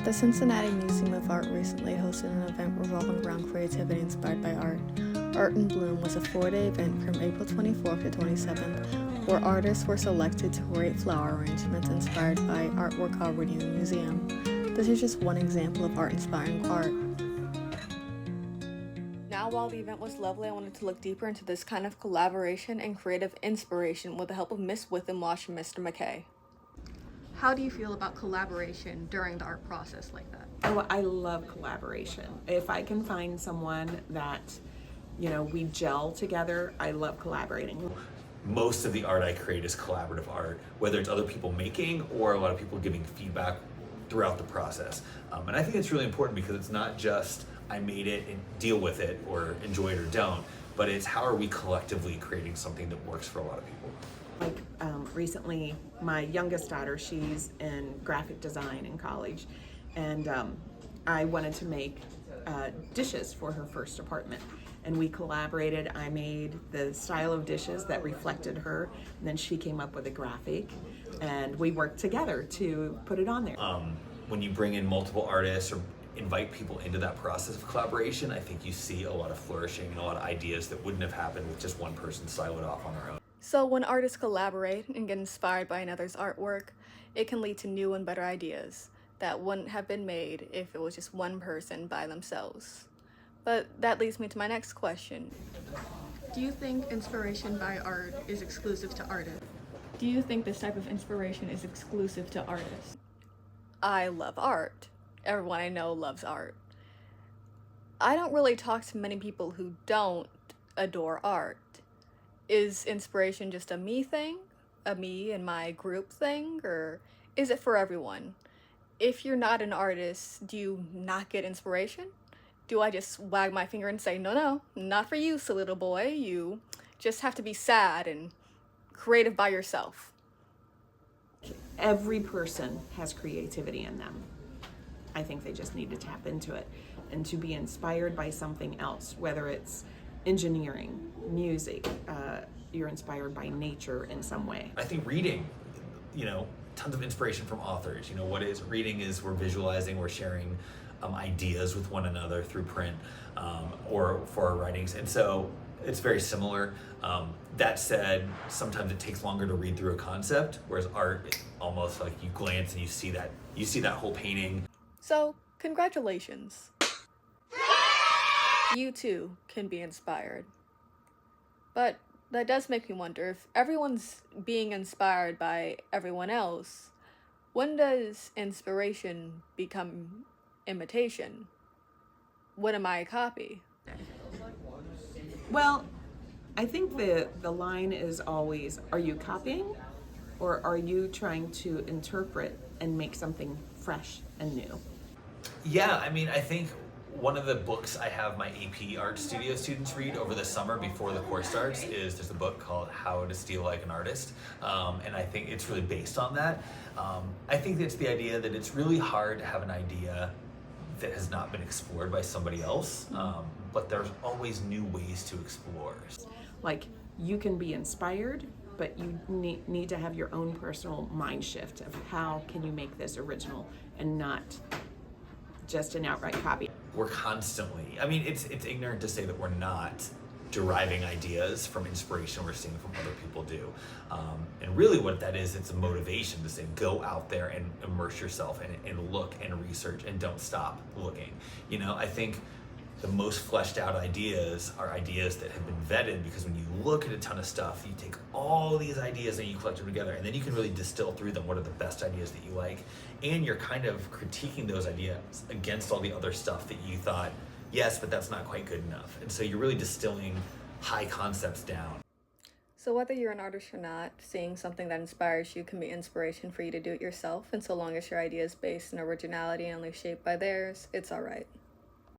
The Cincinnati Museum of Art recently hosted an event revolving around creativity inspired by art. Art in Bloom was a 4-day event from April 24th to 27th, where artists were selected to create flower arrangements inspired by artwork already in the museum. This is just one example of art inspiring art. Now, while the event was lovely, I wanted to look deeper into this kind of collaboration and creative inspiration with the help of Miss Withenwash and Mr. McKay. How do you feel about collaboration during the art process like that? Oh, I love collaboration. If I can find someone that, we gel together, I love collaborating. Most of the art I create is collaborative art, whether it's other people making or a lot of people giving feedback throughout the process. And I think it's really important because it's not just I made it and deal with it or enjoy it or don't, but it's how are we collectively creating something that works for a lot of people. Like recently, my youngest daughter, she's in graphic design in college, and I wanted to make dishes for her first apartment. And we collaborated. I made the style of dishes that reflected her, and then she came up with a graphic, and we worked together to put it on there. When you bring in multiple artists or invite people into that process of collaboration, I think you see a lot of flourishing and a lot of ideas that wouldn't have happened with just one person siloed off on their own. So when artists collaborate and get inspired by another's artwork, it can lead to new and better ideas that wouldn't have been made if it was just one person by themselves. But that leads me to my next question. Do you think inspiration by art is exclusive to artists? Do you think this type of inspiration is exclusive to artists? I love art. Everyone I know loves art. I don't really talk to many people who don't adore art. Is inspiration just a me thing? A me and my group thing? Or is it for everyone? If you're not an artist, do you not get inspiration? Do I just wag my finger and say, no, not for you, silly little boy. You just have to be sad and creative by yourself. Every person has creativity in them. I think they just need to tap into it and to be inspired by something else, whether it's engineering, music, you're inspired by nature in some way. I think reading, tons of inspiration from authors. What is reading is we're visualizing, we're sharing ideas with one another through print or for our writings. And so it's very similar. That said, sometimes it takes longer to read through a concept, whereas art is almost like you glance and you see that whole painting. So, congratulations. You too can be inspired. But that does make me wonder, if everyone's being inspired by everyone else, when does inspiration become imitation? When am I a copy? Well, I think the line is always, are you copying or are you trying to interpret and make something fresh and new? Yeah, I think one of the books I have my AP Art Studio students read over the summer before the course starts is there's a book called How to Steal Like an Artist. And I think it's really based on that. I think it's the idea that it's really hard to have an idea that has not been explored by somebody else, but there's always new ways to explore. Like, you can be inspired, but you need to have your own personal mind shift of how can you make this original and not just an outright copy. We're constantly, it's ignorant to say that we're not deriving ideas from inspiration we're seeing from other people do. And really what that is, it's a motivation to say, go out there and immerse yourself and look and research and don't stop looking. I think the most fleshed out ideas are ideas that have been vetted, because when you look at a ton of stuff, you take all these ideas and you collect them together, and then you can really distill through them what are the best ideas that you like, and you're kind of critiquing those ideas against all the other stuff that you thought, yes, but that's not quite good enough. And so you're really distilling high concepts down. So whether you're an artist or not, seeing something that inspires you can be inspiration for you to do it yourself, and so long as your idea is based in originality and only shaped by theirs, it's all right.